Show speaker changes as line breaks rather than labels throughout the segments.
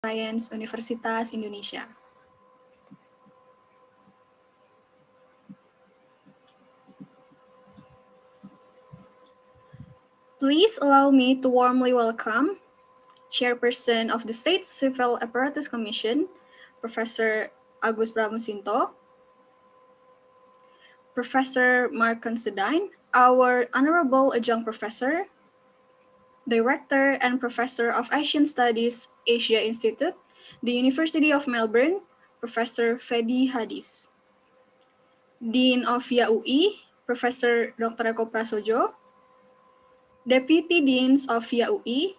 Science Universitas Indonesia. Please allow me to warmly welcome Chairperson of the State Civil Apparatus Commission, Professor Agus Pramusinto, Professor Mark Considine, our Honorable Adjunct Professor, Director and Professor of Asian Studies, Asia Institute, the University of Melbourne, Professor Fedi Hadis, Dean of YAUI, Professor Dr. Eko Prasojo, Deputy Deans of YAUI,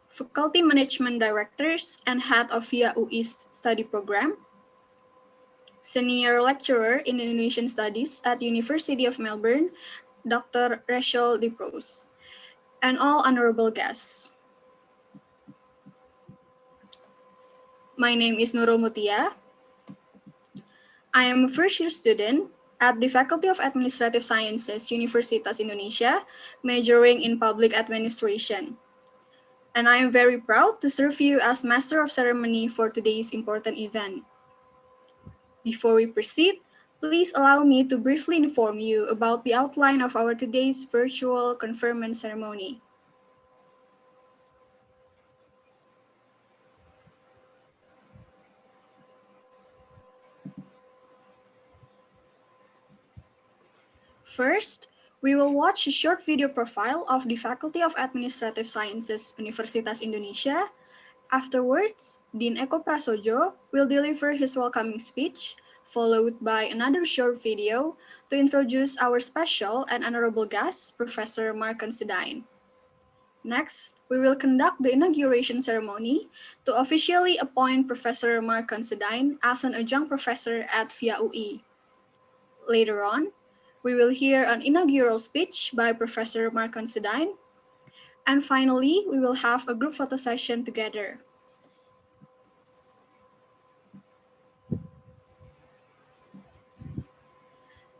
Faculty Management Directors and Head of YAUI's Study Program, Senior Lecturer in Indonesian Studies at University of Melbourne, Dr. Rachel DePros, and all honorable guests. My name is Nurul Mutia. I am a first-year student at the Faculty of Administrative Sciences, Universitas Indonesia, majoring in Public Administration. And I am very proud to serve you as Master of Ceremony for today's important event. Before we proceed, please allow me to briefly inform you about the outline of our today's virtual conferment ceremony. First, we will watch a short video profile of the Faculty of Administrative Sciences, Universitas Indonesia. Afterwards, Dean Eko Prasojo will deliver his welcoming speech, followed by another short video to introduce our special and honorable guest, Professor Mark Considine. Next, we will conduct the inauguration ceremony to officially appoint Professor Mark Considine as an adjunct professor at YAUI. Later on, we will hear an inaugural speech by Professor Mark Considine. And finally, we will have a group photo session together.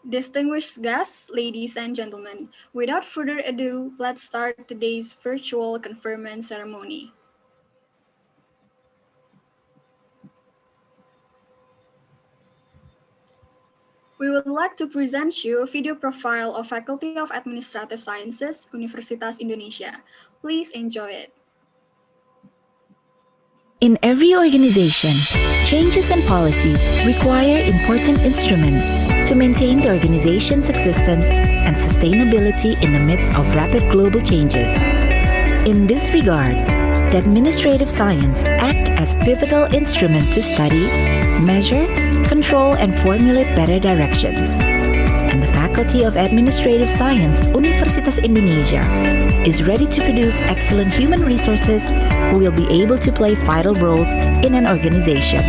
Distinguished guests, ladies and gentlemen, without further ado, let's start today's virtual conferment ceremony. We would like to present you a video profile of Faculty of Administrative Sciences, Universitas Indonesia. Please enjoy it.
In every organization, changes and policies require important instruments to maintain the organization's existence and sustainability in the midst of rapid global changes. In this regard, the administrative science act as pivotal instrument to study, measure, control, and formulate better directions. And the Faculty of Administrative Science, Universitas Indonesia, is ready to produce excellent human resources who will be able to play vital roles in an organization.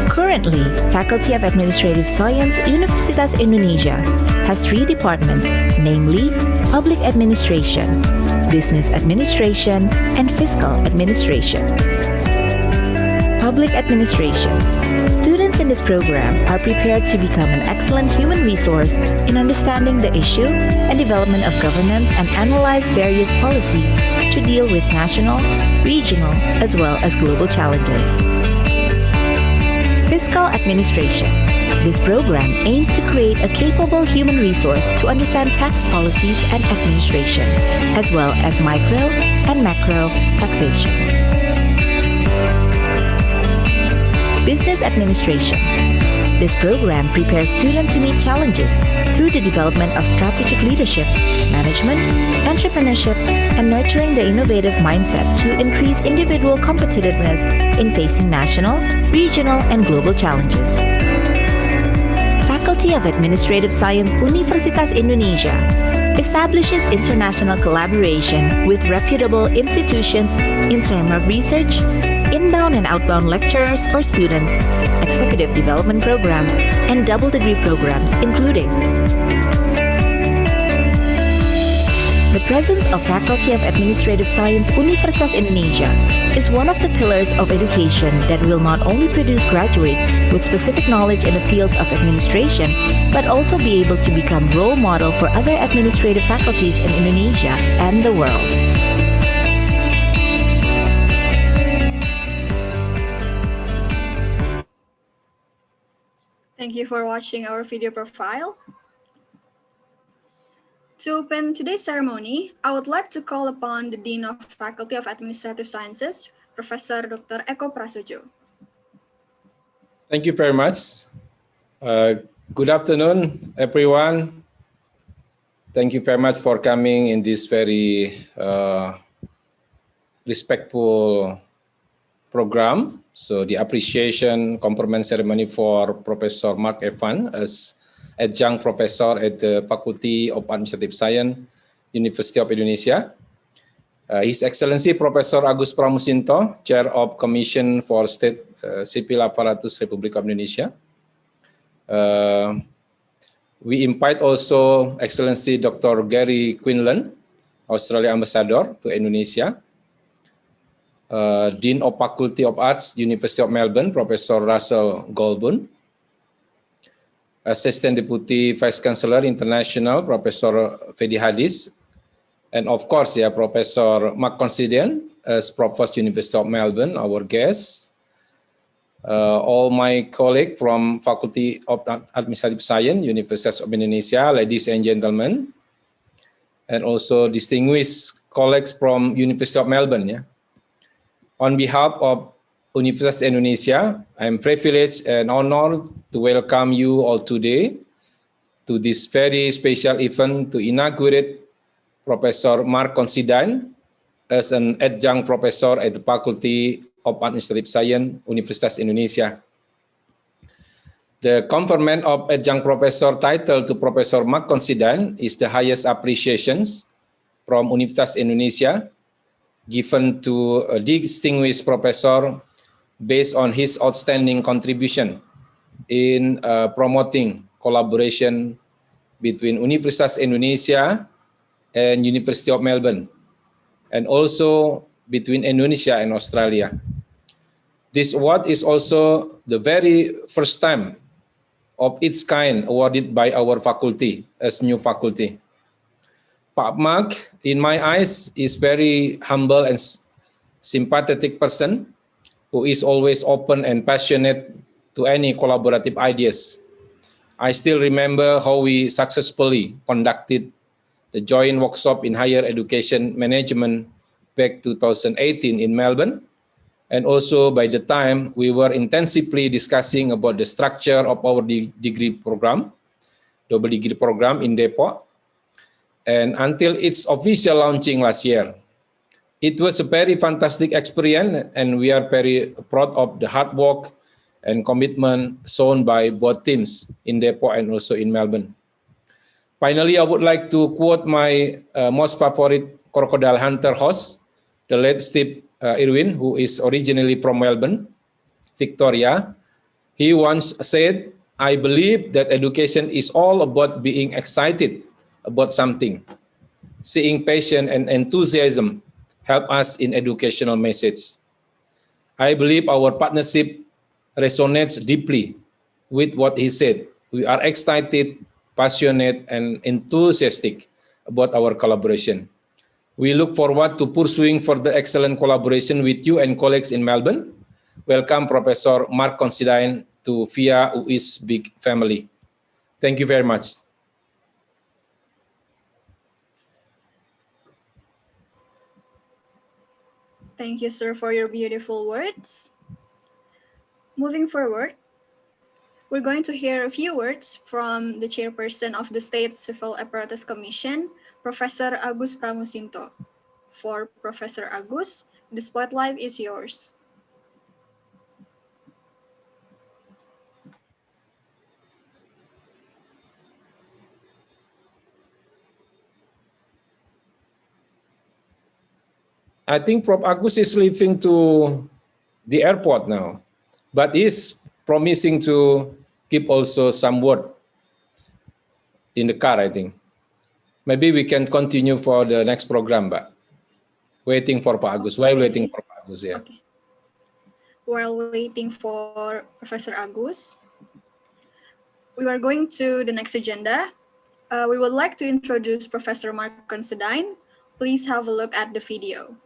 Currently, Faculty of Administrative Science, Universitas Indonesia has 3 departments, namely Public Administration, Business Administration, and Fiscal Administration. Public Administration. Students in this program are prepared to become an excellent human resource in understanding the issue and development of governance and analyze various policies to deal with national, regional, as well as global challenges. Fiscal Administration. This program aims to create a capable human resource to understand tax policies and administration, as well as micro and macro taxation. Business Administration. This program prepares students to meet challenges through the development of strategic leadership, management, entrepreneurship, and nurturing the innovative mindset to increase individual competitiveness in facing national, regional, and global challenges. Faculty of Administrative Science, Universitas Indonesia establishes international collaboration with reputable institutions in terms of research, inbound and outbound lecturers or students, executive development programs, and double degree programs, including the presence of Faculty of Administrative Science Universitas Indonesia is one of the pillars of education that will not only produce graduates with specific knowledge in the fields of administration, but also be able to become role model for other administrative faculties in Indonesia and the world.
Thank you for watching our video profile. To open today's ceremony, I would like to call upon the Dean of Faculty of Administrative Sciences, Professor Dr. Eko Prasojo.
Thank you very much. Good afternoon, everyone. Thank you very much for coming in this very respectful program. So the appreciation conferment ceremony for Professor Mark Evan as adjunct professor at the Faculty of Administrative Science, University of Indonesia. His Excellency Professor Agus Pramusinto, Chair of Commission for State Civil Apparatus Republic of Indonesia. We invite also Excellency Dr. Gary Quinlan, Australia Ambassador to Indonesia. Dean of Faculty of Arts, University of Melbourne, Professor Russell Goulburn. Assistant Deputy Vice Chancellor International, Professor Fedi Hadis. And of course, Professor Mark Considine as Provost, University of Melbourne, our guest. All my colleagues from Faculty of Administrative Science, University of Indonesia, ladies and gentlemen, and also distinguished colleagues from University of Melbourne. On behalf of Universitas Indonesia, I am privileged and honored to welcome you all today to this very special event to inaugurate Professor Mark Considine as an adjunct professor at the Faculty of Administrative Science, Universitas Indonesia. The conferment of adjunct professor title to Professor Mark Considine is the highest appreciations from Universitas Indonesia given to a distinguished professor based on his outstanding contribution in promoting collaboration between Universitas Indonesia and University of Melbourne, and also between Indonesia and Australia. This award is also the very first time of its kind awarded by our faculty as new faculty. Pak Mark, in my eyes, is very humble and sympathetic person who is always open and passionate to any collaborative ideas. I still remember how we successfully conducted the joint workshop in higher education management back 2018 in Melbourne. And also by the time we were intensively discussing about the structure of our degree program, double degree program in Depok, and until its official launching last year. It was a very fantastic experience, and we are very proud of the hard work and commitment shown by both teams in Depok and also in Melbourne. Finally, I would like to quote my most favorite crocodile hunter host, the late Steve Irwin, who is originally from Melbourne, Victoria. He once said, "I believe that education is all about being excited about something. Seeing passion and enthusiasm help us in educational message." I believe our partnership resonates deeply with what he said. We are excited, passionate, and enthusiastic about our collaboration. We look forward to pursuing further excellent collaboration with you and colleagues in Melbourne. Welcome Professor Mark Considine to VIA UIS Big Family. Thank you very much.
Thank you, sir, for your beautiful words. Moving forward, we're going to hear a few words from the chairperson of the State Civil Apparatus Commission, Professor Agus Pramusinto. For Professor Agus, the spotlight is yours.
I think Prof. Agus is leaving to the airport now, but is promising to keep also some word in the car, I think. maybe we can continue for the next program, Mbak. Waiting for Pak Agus. While waiting for Pak Agus, yeah.
Okay. While waiting for Professor Agus, we are going to the next agenda. We would like to introduce Professor Mark Considine. Please have a look at the video.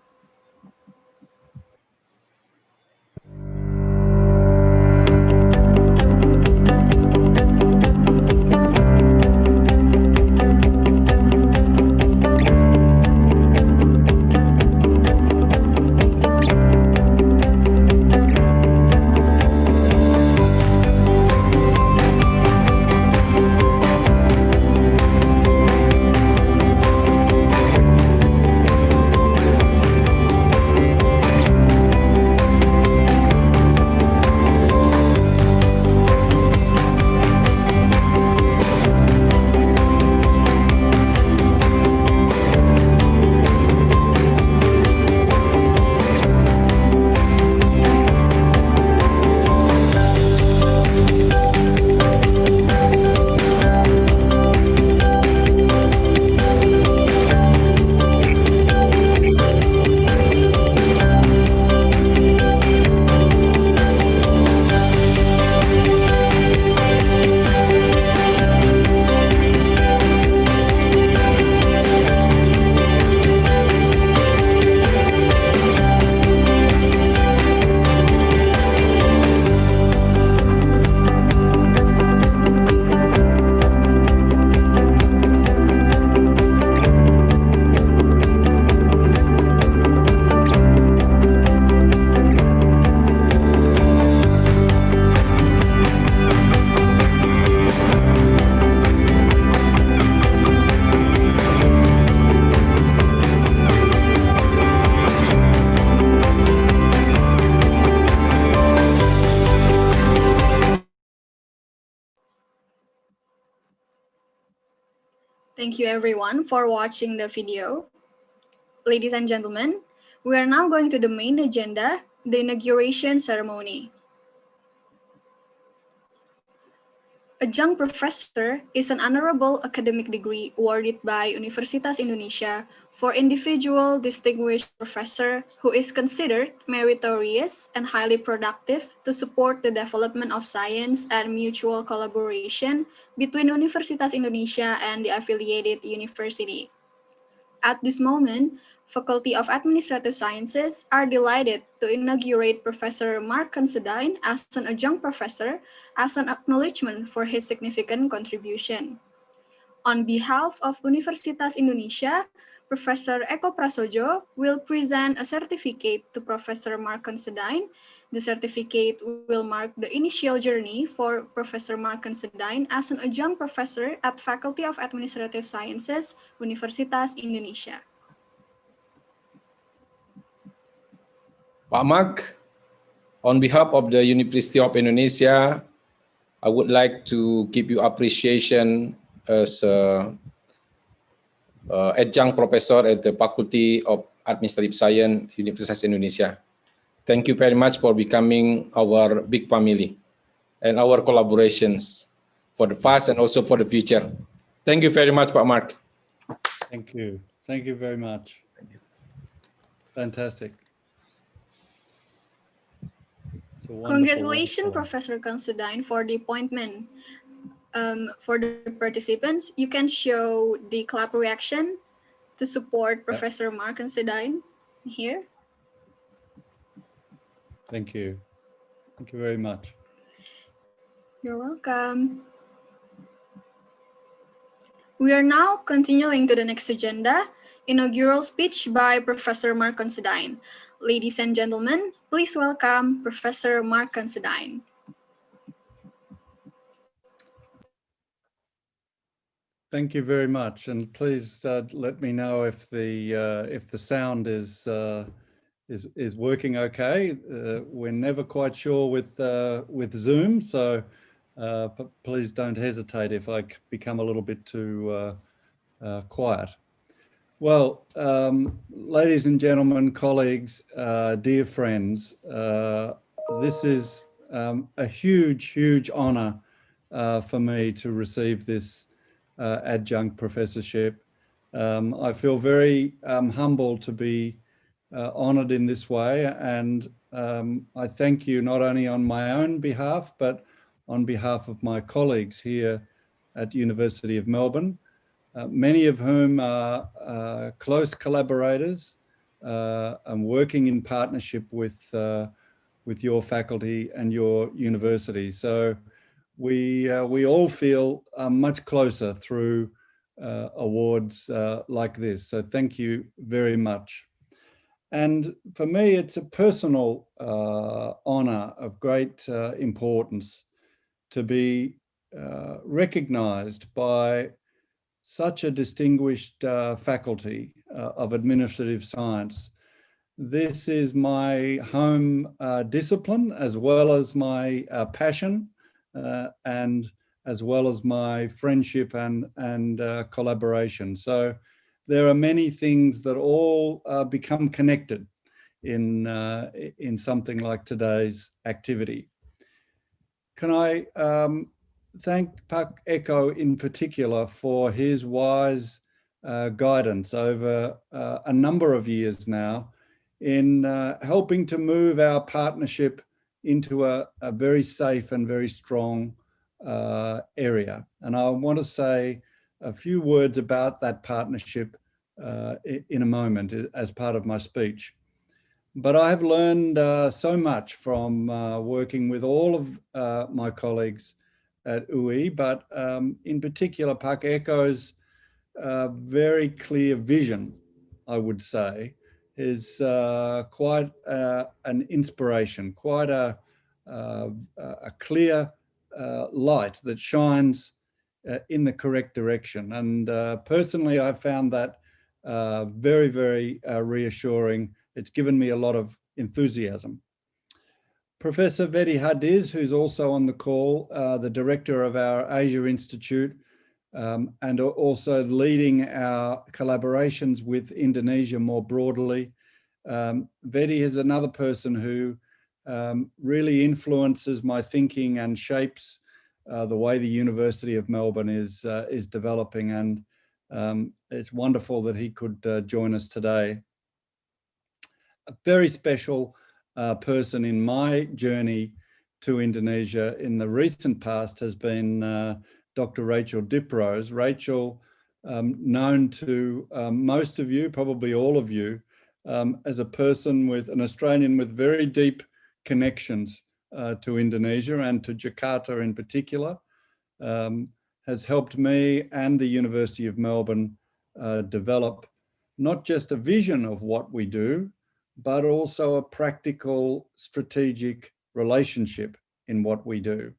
Thank you everyone for watching the video. Ladies and gentlemen, we are now going to the main agenda, the inauguration ceremony. Adjunct professor is an honorable academic degree awarded by Universitas Indonesia for individual distinguished professor who is considered meritorious and highly productive to support the development of science and mutual collaboration between Universitas Indonesia and the affiliated university. At this moment, Faculty of Administrative Sciences are delighted to inaugurate Professor Mark Considine as an adjunct professor as an acknowledgement for his significant contribution. On behalf of Universitas Indonesia, Professor Eko Prasojo will present a certificate to Professor Mark Considine. The certificate will mark the initial journey for Professor Mark Considine as an adjunct professor at Faculty of Administrative Sciences, Universitas Indonesia.
Pak Mark, on behalf of the University of Indonesia, I would like to give you appreciation as adjunct professor at the Faculty of Administrative Science, Universitas Indonesia. Thank you very much for becoming our big family and our collaborations for the past and also for the future. Thank you very much, Pak Mark.
Thank you. Thank you very much. Fantastic.
Congratulations, Professor Considine, for the appointment. For the participants, you can show the clap reaction to support Professor Mark Considine here.
Thank you. Thank you very much.
You're welcome. We are now continuing to the next agenda, inaugural speech by Professor Mark Considine. Ladies and gentlemen, please welcome Professor Mark Considine.
Thank you very much, and please let me know if the sound is working okay. We're never quite sure with Zoom, so please don't hesitate if I become a little bit too quiet. Well, ladies and gentlemen, colleagues, dear friends, this is a huge honor for me to receive this adjunct professorship. I feel very humbled to be honored in this way, and I thank you not only on my own behalf, but on behalf of my colleagues here at University of Melbourne, many of whom are close collaborators and working in partnership with your faculty and your university. So we all feel much closer through awards like this. So thank you very much. And for me, it's a personal honor of great importance to be recognized by such a distinguished faculty of administrative science. This is my home discipline, as well as my passion, and as well as my friendship and collaboration. So there are many things that all become connected in something like today's activity. Can I thank Pak Eko in particular for his wise guidance over a number of years now in helping to move our partnership into a very safe and very strong area. And I want to say a few words about that partnership in a moment as part of my speech. But I have learned so much from working with all of my colleagues at UI, but in particular, Pak Eko's very clear vision, I would say, is quite an inspiration, quite a clear light that shines in the correct direction. And personally, I found that very, very reassuring. It's given me a lot of enthusiasm. Professor Vedi Hadiz, who's also on the call, the director of our Asia Institute, and also leading our collaborations with Indonesia more broadly. Vedi is another person who really influences my thinking and shapes the way the University of Melbourne is developing, and it's wonderful that he could join us today. A very special person in my journey to Indonesia in the recent past has been Dr. Rachel Diprose. Rachel, known to most of you, probably all of you, as a person with an Australian with very deep connections to Indonesia and to Jakarta in particular, has helped me and the University of Melbourne develop not just a vision of what we do, but also a practical, strategic relationship in what we do.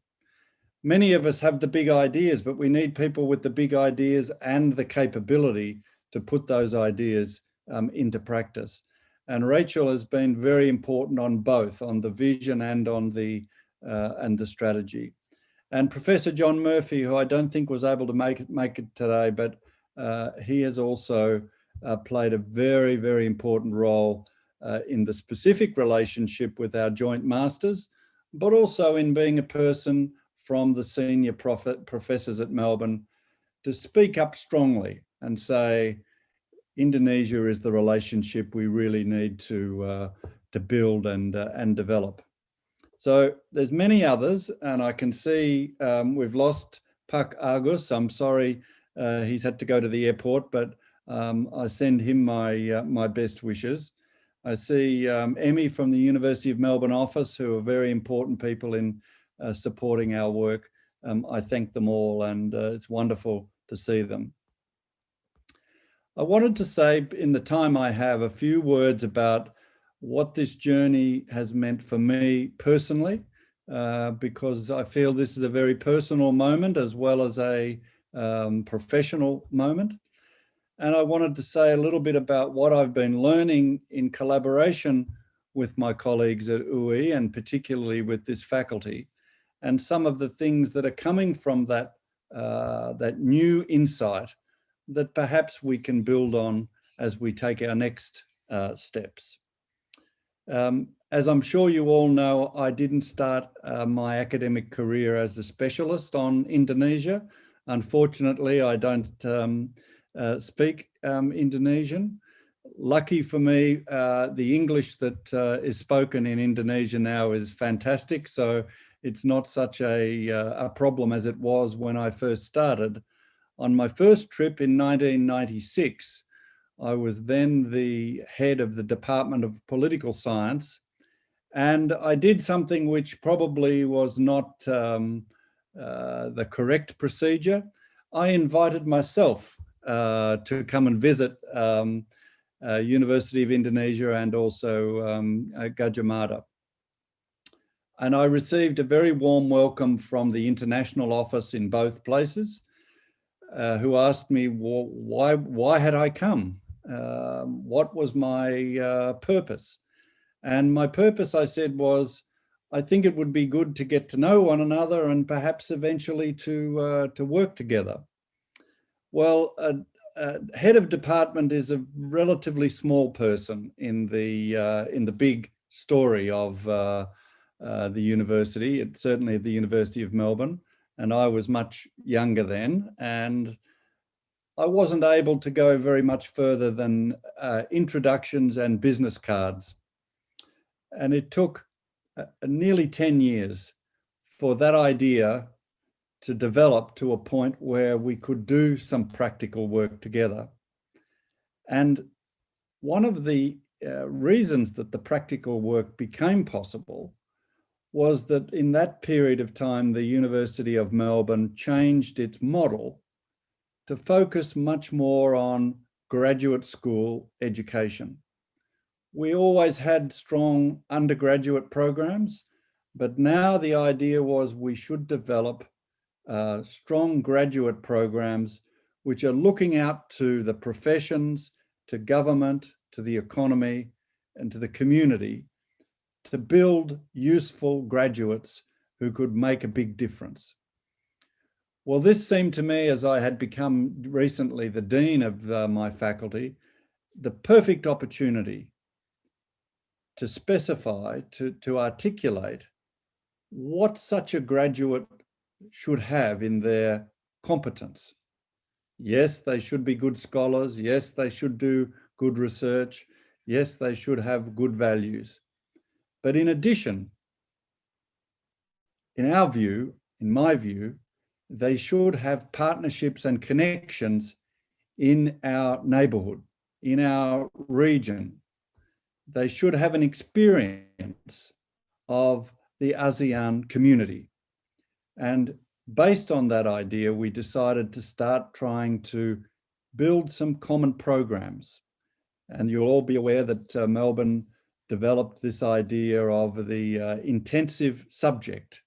Many of us have the big ideas, but we need people with the big ideas and the capability to put those ideas into practice. And Rachel has been very important on both, on the vision and on the strategy. And Professor John Murphy, who I don't think was able to make it today, but he has also played a very, very important role in the specific relationship with our joint masters, but also in being a person from the senior professors at Melbourne to speak up strongly and say, Indonesia is the relationship we really need to build and develop. So there's many others, and I can see we've lost Pak Agus. I'm sorry he's had to go to the airport, but I send him my best wishes. I see Emmy from the University of Melbourne office, who are very important people in supporting our work. I thank them all, and it's wonderful to see them. I wanted to say, in the time I have, a few words about what this journey has meant for me personally, because I feel this is a very personal moment as well as a professional moment. And I wanted to say a little bit about what I've been learning in collaboration with my colleagues at UI, and particularly with this faculty, and some of the things that are coming from that new insight that perhaps we can build on as we take our next steps. As I'm sure you all know, I didn't start my academic career as the specialist on Indonesia. Unfortunately, I don't speak Indonesian. Lucky for me, the English that is spoken in Indonesia now is fantastic. So it's not such a problem as it was when I first started. On my first trip in 1996, I was then the head of the Department of Political Science. And I did something which probably was not the correct procedure. I invited myself to come and visit University of Indonesia and also Gajah Mada. And I received a very warm welcome from the international office in both places, who asked me why had I come? What was my purpose? And my purpose, I said, was I think it would be good to get to know one another and perhaps eventually to work together. Well, head of department is a relatively small person in the big story of the university. It's certainly the University of Melbourne, and I was much younger then, and I wasn't able to go very much further than introductions and business cards. And it took nearly 10 years for that idea to develop to a point where we could do some practical work together. And one of the reasons that the practical work became possible was that in that period of time, the University of Melbourne changed its model to focus much more on graduate school education. We always had strong undergraduate programs, but now the idea was we should develop strong graduate programs which are looking out to the professions, to government, to the economy, and to the community to build useful graduates who could make a big difference. Well, this seemed to me, as I had become recently the dean of my faculty, the perfect opportunity to specify, to articulate what such a graduate should have in their competence. Yes, they should be good scholars. Yes, they should do good research. Yes, they should have good values. But in addition, in our view, in my view, they should have partnerships and connections in our neighborhood, in our region. They should have an experience of the ASEAN community. And based on that idea, we decided to start trying to build some common programs. And you'll all be aware that Melbourne developed this idea of the intensive subject.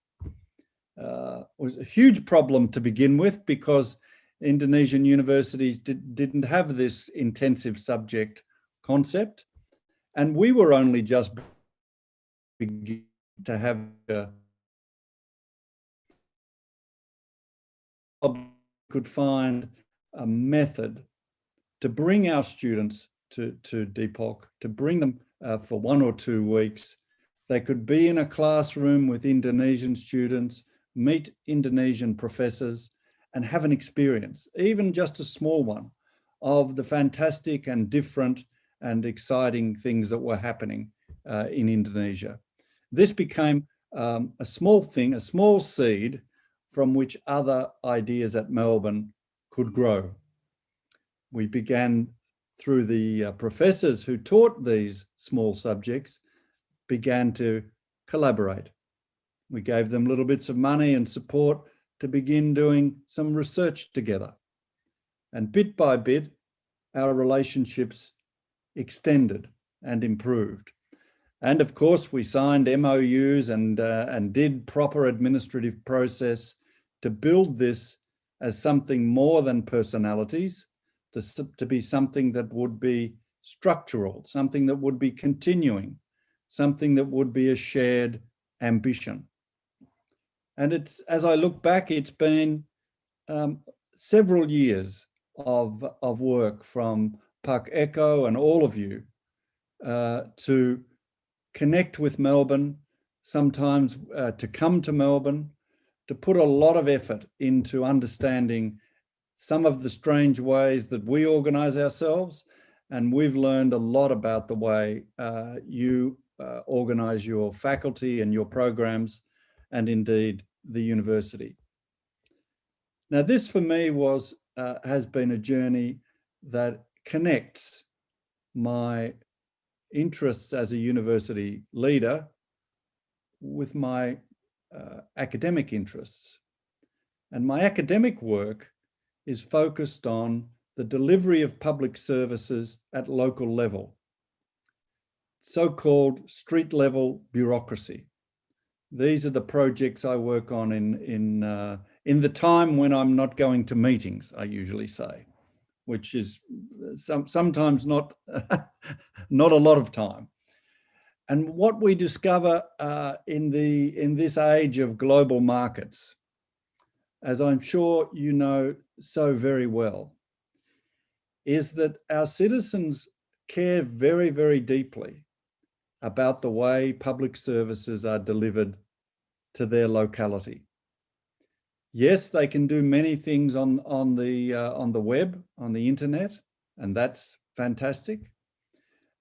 It was a huge problem to begin with because Indonesian universities didn't have this intensive subject concept. And we were only just beginning to have could find a method to bring our students to Depok, to bring them for 1 or 2 weeks. They could be in a classroom with Indonesian students, meet Indonesian professors, and have an experience, even just a small one, of the fantastic and different and exciting things that were happening in Indonesia. This became a small thing, a small seed from which other ideas at Melbourne could grow. We began through the professors who taught these small subjects, began to collaborate. We gave them little bits of money and support to begin doing some research together. And bit by bit, our relationships extended and improved. And of course, we signed MOUs and did proper administrative process to build this as something more than personalities, to be something that would be structural, something that would be continuing, something that would be a shared ambition. And it's, as I look back, it's been several years of work from Pak Eko and all of you to connect with Melbourne, sometimes to come to Melbourne, to put a lot of effort into understanding some of the strange ways that we organize ourselves, and we've learned a lot about the way you organize your faculty and your programs, and indeed the university. Now, this for me has been a journey that connects my interests as a university leader with my academic interests. And my academic work is focused on the delivery of public services at local level, so-called street level bureaucracy. These are the projects I work on in the time when I'm not going to meetings, I usually say, which is sometimes not, not a lot of time. And what we discover in this age of global markets, as I'm sure you know so very well, is that our citizens care very, very deeply about the way public services are delivered to their locality. Yes, they can do many things on the web, on the internet, and that's fantastic.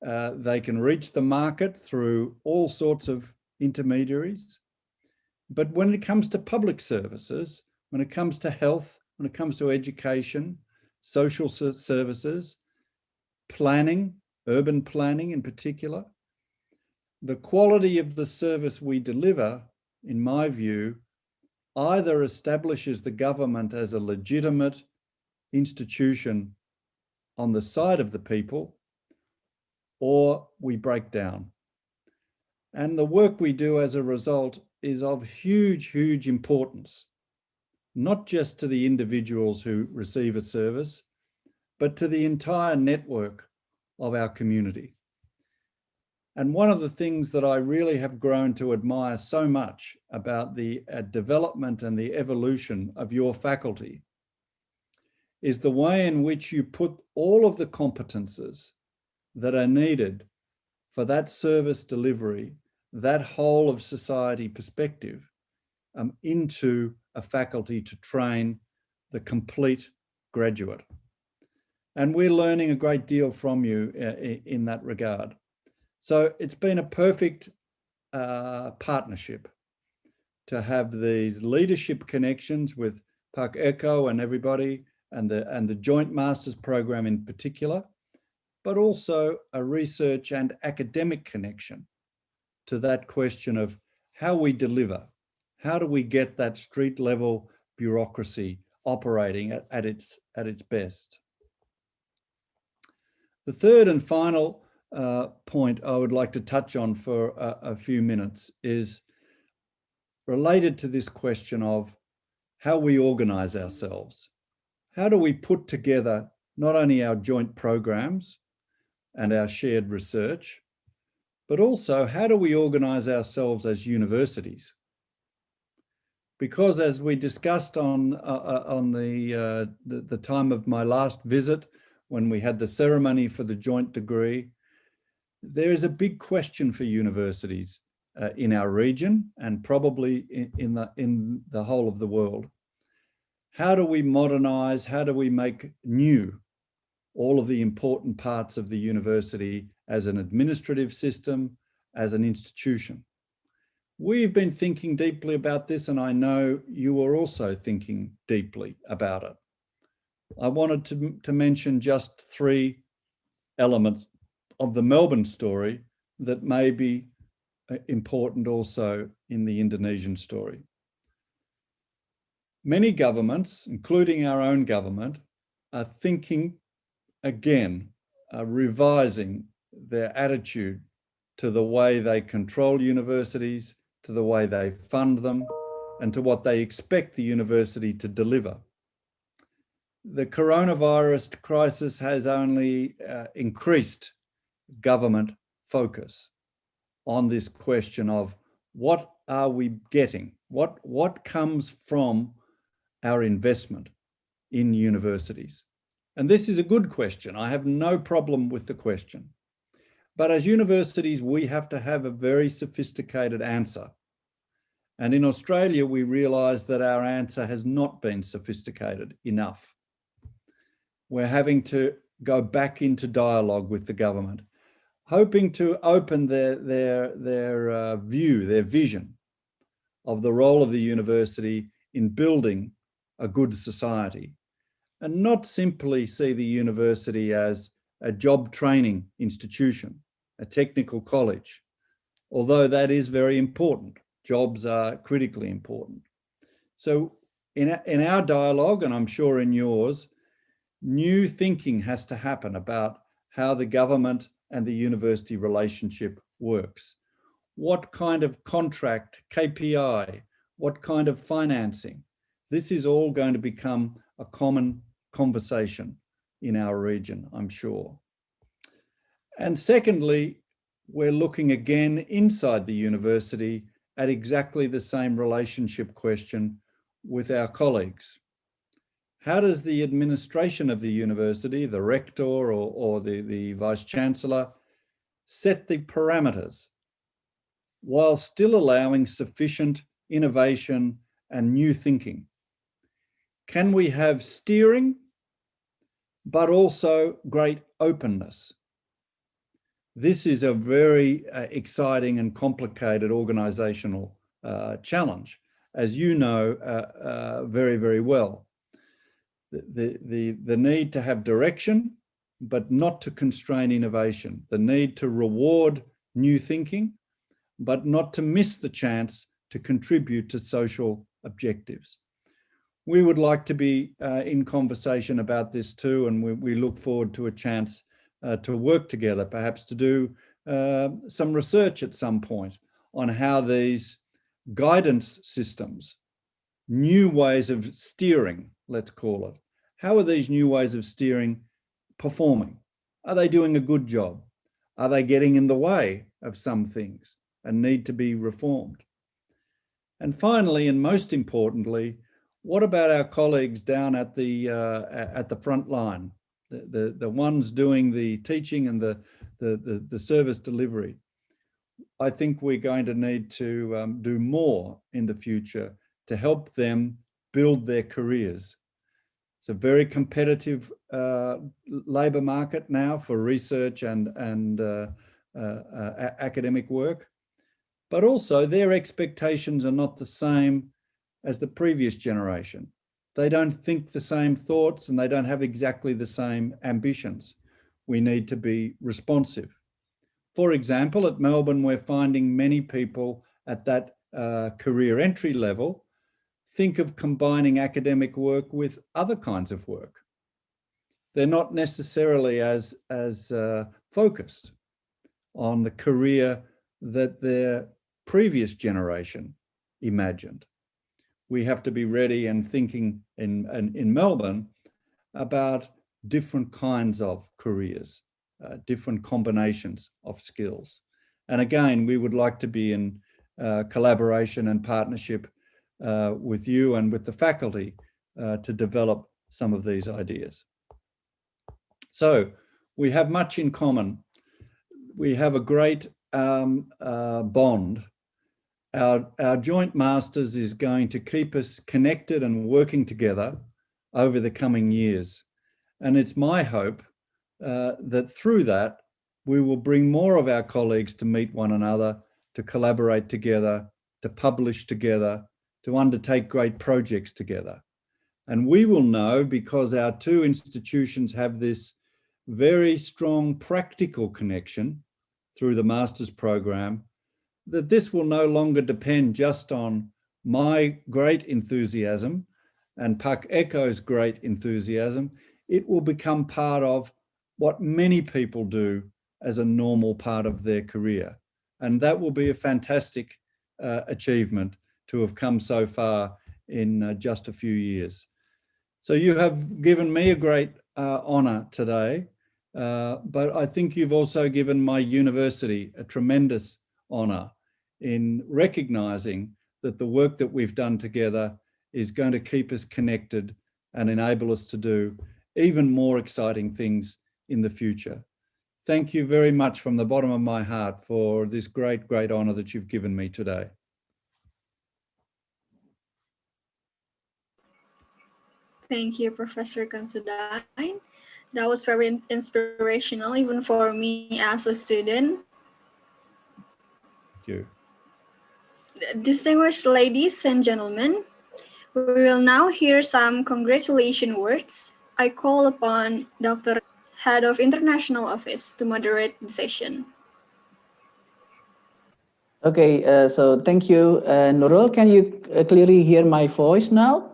They can reach the market through all sorts of intermediaries. But when it comes to public services, when it comes to health, when it comes to education, social services, planning, urban planning in particular, the quality of the service we deliver, in my view, either establishes the government as a legitimate institution on the side of the people, or we break down. And the work we do as a result is of huge, huge importance, not just to the individuals who receive a service, but to the entire network of our community. And one of the things that I really have grown to admire so much about the development and the evolution of your faculty is the way in which you put all of the competences that are needed for that service delivery, that whole of society perspective, into a faculty to train the complete graduate. And we're learning a great deal from you in that regard. So it's been a perfect partnership to have these leadership connections with Park Echo and everybody, and the Joint Masters program in particular, but also a research and academic connection to that question of how we deliver. How do we get that street level bureaucracy operating at its best? The third and final point I would like to touch on for a few minutes is related to this question of how we organize ourselves. How do we put together not only our joint programs and our shared research, but also how do we organize ourselves as universities? Because as we discussed on the time of my last visit, when we had the ceremony for the joint degree, there is a big question for universities in our region and probably in the whole of the world. How do we modernize? How do we make new all of the important parts of the university as an administrative system, as an institution? We've been thinking deeply about this, and I know you are also thinking deeply about it. I wanted to mention just three elements of the Melbourne story that may be important also in the Indonesian story. Many governments, including our own government, are thinking again, revising their attitude to the way they control universities, to the way they fund them, and to what they expect the university to deliver. The coronavirus crisis has only increased government focus on this question of what are we getting? What comes from our investment in universities? And this is a good question. I have no problem with the question. But as universities, we have to have a very sophisticated answer. And in Australia, we realise that our answer has not been sophisticated enough. we're having to go back into dialogue with the government, hoping to open their view, their vision of the role of the university in building a good society, and not simply see the university as a job training institution, a technical college, although that is very important. Jobs are critically important. So in our dialogue, and I'm sure in yours, new thinking has to happen about how the government and the university relationship works. What kind of contract, KPI, what kind of financing? This is all going to become a common conversation in our region, I'm sure. And secondly, we're looking again inside the university at exactly the same relationship question with our colleagues. How does the administration of the university, the rector or the vice-chancellor, set the parameters while still allowing sufficient innovation and new thinking? Can we have steering, but also great openness? This is a very exciting and complicated organizational challenge, as you know very, very well. The need to have direction, but not to constrain innovation. The need to reward new thinking, but not to miss the chance to contribute to social objectives. We would like to be in conversation about this too, and we look forward to a chance to work together, perhaps to do some research at some point on how these guidance systems, new ways of steering, let's call it, how are these new ways of steering performing? Are they doing a good job? Are they getting in the way of some things and need to be reformed? And finally, and most importantly, what about our colleagues down at the front line, the ones doing the teaching and the service delivery? I think we're going to need to do more in the future to help them build their careers. It's a very competitive labour market now for research and academic work, but also their expectations are not the same as the previous generation. They don't think the same thoughts and they don't have exactly the same ambitions. We need to be responsive. For example, at Melbourne, we're finding many people at that career entry level think of combining academic work with other kinds of work. They're not necessarily as focused on the career that their previous generation imagined. We have to be ready and thinking in Melbourne about different kinds of careers, different combinations of skills. And again, we would like to be in collaboration and partnership with you and with the faculty to develop some of these ideas. So we have much in common. We have a great bond. Our joint masters is going to keep us connected and working together over the coming years. And it's my hope that through that, we will bring more of our colleagues to meet one another, to collaborate together, to publish together, to undertake great projects together. And we will know, because our two institutions have this very strong practical connection through the master's program, that this will no longer depend just on my great enthusiasm and Pak Eko's great enthusiasm. It will become part of what many people do as a normal part of their career. And that will be a fantastic achievement to have come so far in just a few years. So you have given me a great honor today, but I think you've also given my university a tremendous honor in recognizing that the work that we've done together is going to keep us connected and enable us to do even more exciting things in the future. Thank you very much from the bottom of my heart for this great, great honor that you've given me today.
Thank you, Professor Considine. That was very inspirational, even for me as a student.
Thank you.
Distinguished ladies and gentlemen, we will now hear some congratulation words. I call upon Dr. Head of International Office to moderate the session.
Okay, so thank you, Nurul. Can you clearly hear my voice now?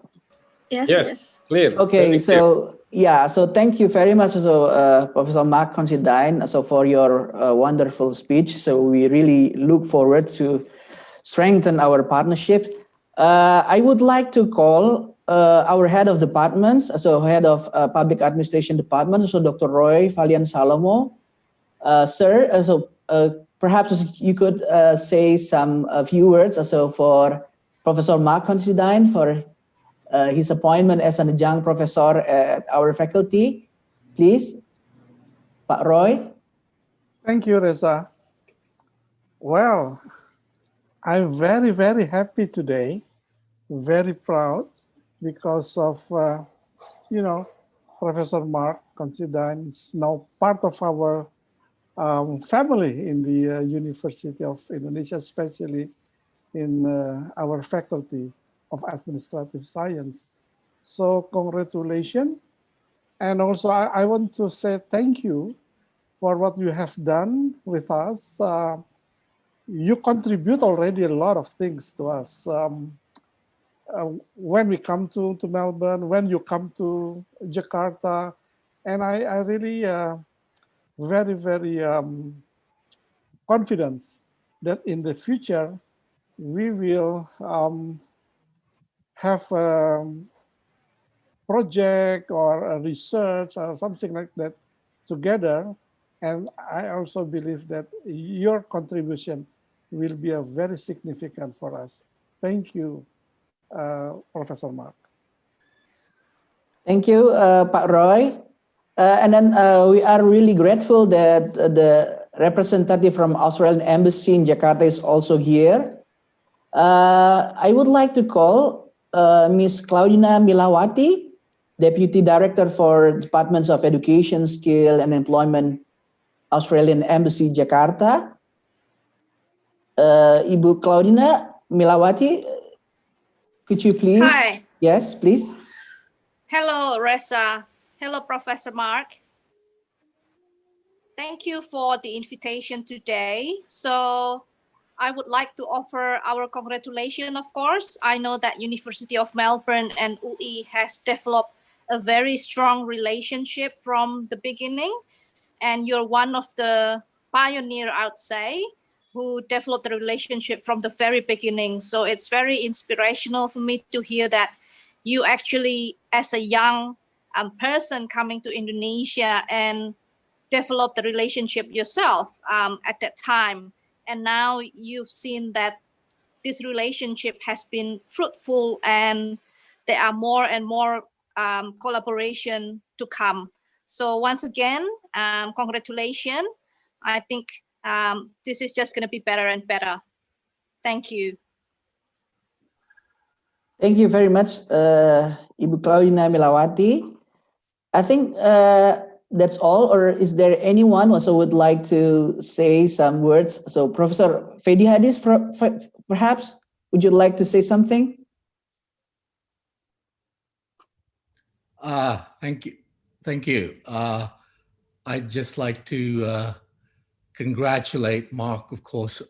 Yes,
Yes,
yes.
clear.
Okay,
Very clear.
so yeah, so thank you very much, Professor Mark Considine, for your wonderful speech. So we really look forward to strengthen our partnership. I would like to call our head of departments, so head of public administration department, so Dr. Roy Valian Salomo. Sir, perhaps you could say some few words for Professor Mark Considine for his appointment as an adjunct professor at our faculty. Please, Pak Roy.
Thank you, Reza. Well, I'm very, very happy today, very proud because of, Professor Mark Considine is now part of our family in the University of Indonesia, especially in our faculty of administrative science. So congratulations. And also I want to say thank you for what you have done with us. You contribute already a lot of things to us. When we come to Melbourne, when you come to Jakarta, and I really very, very confident that in the future we will have a project or a research or something like that together. And I also believe that your contribution will be a very significant for us. Thank you, Professor Mark.
Thank you, Pak Roy. And then we are really grateful that the representative from Australian Embassy in Jakarta is also here. I would like to call Ms. Claudina Milawati, Deputy Director for Departments of Education, Skill and Employment, Australian Embassy, Jakarta. Ibu Claudina Milawati, could you please?
Hi.
Yes, please.
Hello, Reza. Hello, Professor Mark. Thank you for the invitation today. So I would like to offer our congratulations, of course. I know that University of Melbourne and UI has developed a very strong relationship from the beginning. And you're one of the pioneer, I would say, who developed the relationship from the very beginning. So it's very inspirational for me to hear that you actually, as a young person coming to Indonesia and develop the relationship yourself at that time. And now you've seen that this relationship has been fruitful and there are more and more collaboration to come. So once again, congratulations. I think this is just going to be better and better. Thank you.
Thank you very much, Ibu Claudina Milawati. I think that's all, or is there anyone also would like to say some words? So Professor Fedi Hadis, perhaps, would you like to say something?
Thank you. Thank you. I'd just like to congratulate Mark, of course,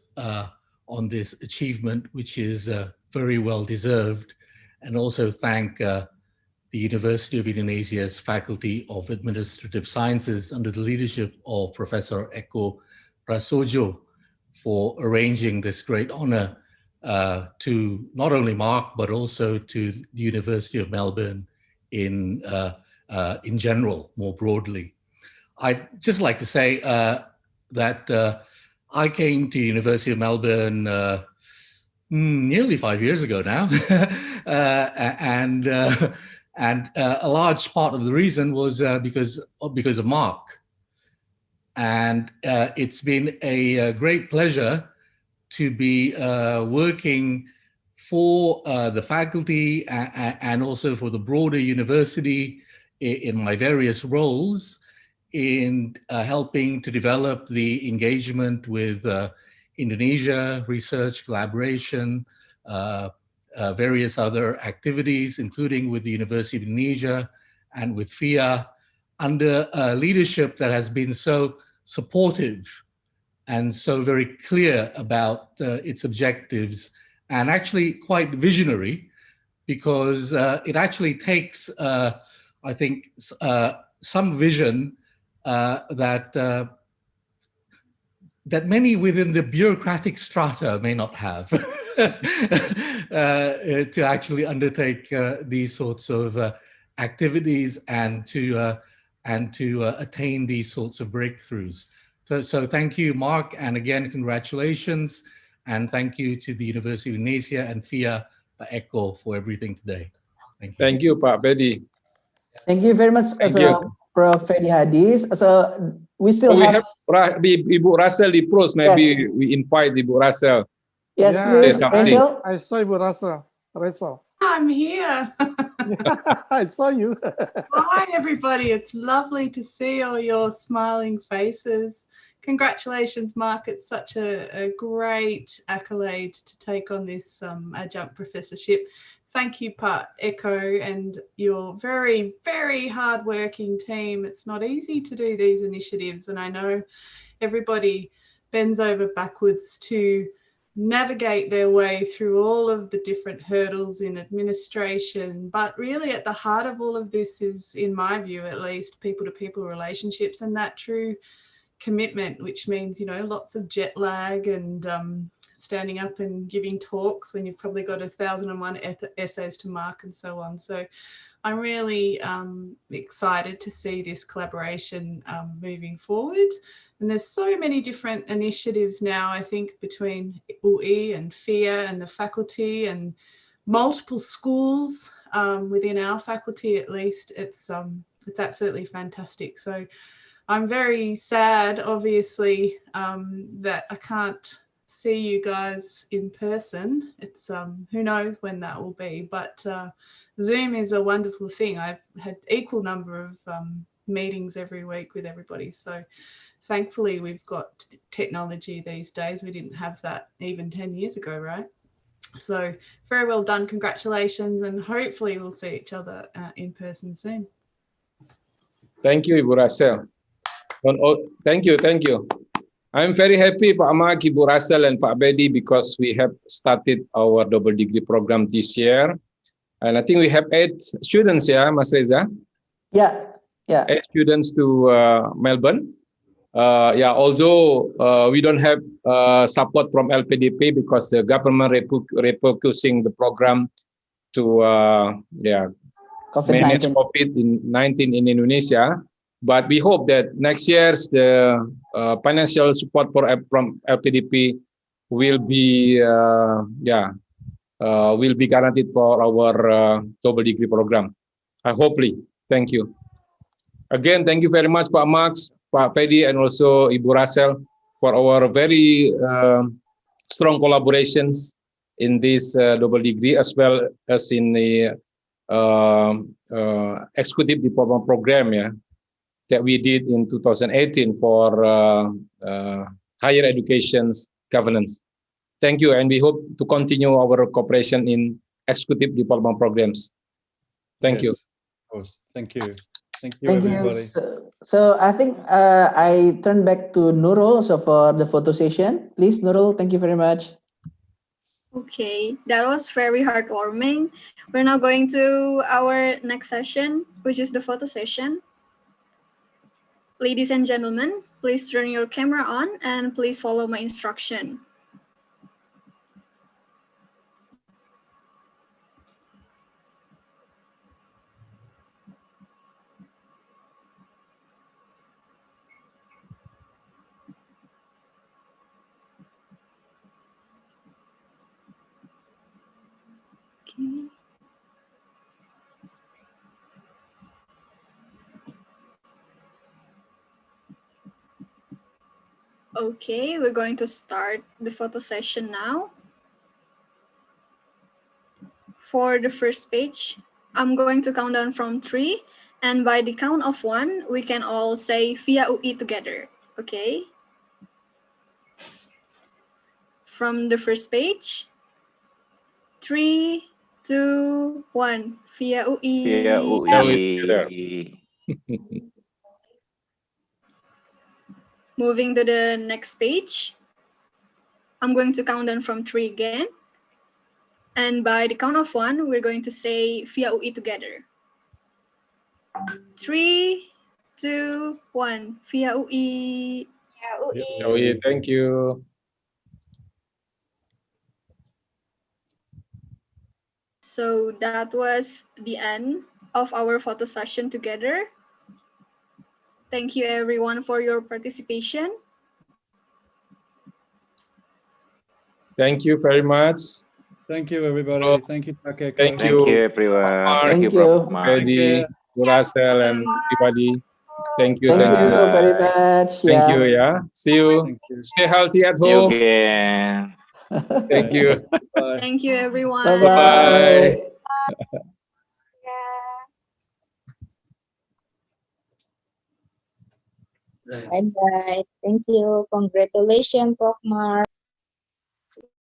on this achievement, which is very well deserved, and also thank the University of Indonesia's Faculty of Administrative Sciences under the leadership of Professor Eko Prasojo for arranging this great honor to not only Mark, but also to the University of Melbourne in general, more broadly. I'd just like to say that I came to University of Melbourne nearly 5 years ago now, and a large part of the reason was because of Mark. And it's been a great pleasure to be working for the faculty and also for the broader university in my various roles in helping to develop the engagement with Indonesia, research, collaboration, various other activities, including with the University of Indonesia and with FIA, under a leadership that has been so supportive and so very clear about its objectives, and actually quite visionary, because it actually takes, I think, some vision that many within the bureaucratic strata may not have to actually undertake these sorts of activities and to attain these sorts of breakthroughs. So thank you, Mark, and again, congratulations, and thank you to the University of Indonesia and FIA, Pak Eko, for everything today. Thank you.
Thank you, Pak Fedi.
Thank you very much,
Thank you.
Prof. Fedi Hadis. So we still
We
have
Ibu Russell di pros. Maybe
Yes.
we invite Ibu Russell.
yes,
Yeah,
please,
something.
Rachel.
I saw you, Rachel.
I'm here.
I saw you.
Hi, everybody. It's lovely to see all your smiling faces. Congratulations, Mark. It's such a great accolade to take on this adjunct professorship. Thank you, Pat Echo, and your very, very hardworking team. It's not easy to do these initiatives, and I know everybody bends over backwards to navigate their way through all of the different hurdles in administration. But really at the heart of all of this is, in my view at least, people-to-people relationships and that true commitment, which means, you know, lots of jet lag and standing up and giving talks when you've probably got 1,001 essays to mark and so on. So I'm really excited to see this collaboration moving forward. And there's so many different initiatives now, I think, between UI and FIA and the faculty and multiple schools within our faculty, at least. It's absolutely fantastic. So I'm very sad, obviously, that I can't see you guys in person. It's who knows when that will be, but Zoom is a wonderful thing. I've had equal number of meetings every week with everybody. So thankfully we've got technology these days. We didn't have that even 10 years ago, right? So very well done. Congratulations. And hopefully we'll see each other in person soon.
Thank you, Ibu Russell. Thank you. I'm very happy, Pak Mark, Ibu Russell, and Pak Bedi, because we have started our double degree program this year. And I think we have 8 students, yeah, Mas Reza?
Yeah.
8 students to Melbourne. Although we don't have support from LPDP because the government refocusing the program to manage COVID-19 in Indonesia. But we hope that next year's the financial support from LPDP will be guaranteed for our double degree program. Hopefully. Thank you. Again, thank you very much, Pak Max, Pak Fedi, and also Ibu Russell for our very strong collaborations in this double degree, as well as in the executive diploma program, that we did in 2018 for higher education's governance. Thank you, and we hope to continue our cooperation in executive diploma programs. Thank you.
Of course. Thank you. Thank you, everybody.
So I think I turn back to Nurul for the photo session. Please, Nurul, thank you very much.
Okay, that was very heartwarming. We're now going to our next session, which is the photo session. Ladies and gentlemen, please turn your camera on and please follow my instruction. Okay. Okay, we're going to start the photo session now. For the first page, I'm going to count down from 3, And by the count of 1, we can all say Via UI together, okay? From the first page, 3, 2, 1, Via UI.
Via UI.
Moving to the next page, I'm going to count down from 3 again. And by the count of 1, we're going to say Via UI together. 3, 2, 1, Via UI.
UI, thank you.
So that was the end of our photo session together. Thank you everyone for your participation.
Thank you very much.
Thank you, everybody. Thank you, Takeko.
Thank
Thank
you.
you, everyone.
Mark.
Thank you,
Thank
Prof.
you.
Mark.
Freddy, Russell, and everybody. Thank you.
Thank
Thank you.
you very
Bye.
much.
Thank
Yeah.
you. Yeah. See you.
Thank you.
Stay healthy at
See you
home.
again.
Thank you.
Bye.
Thank you everyone.
Bye-bye.
Bye.
Bye bye. Thank you. Congratulations, Prof. Mark.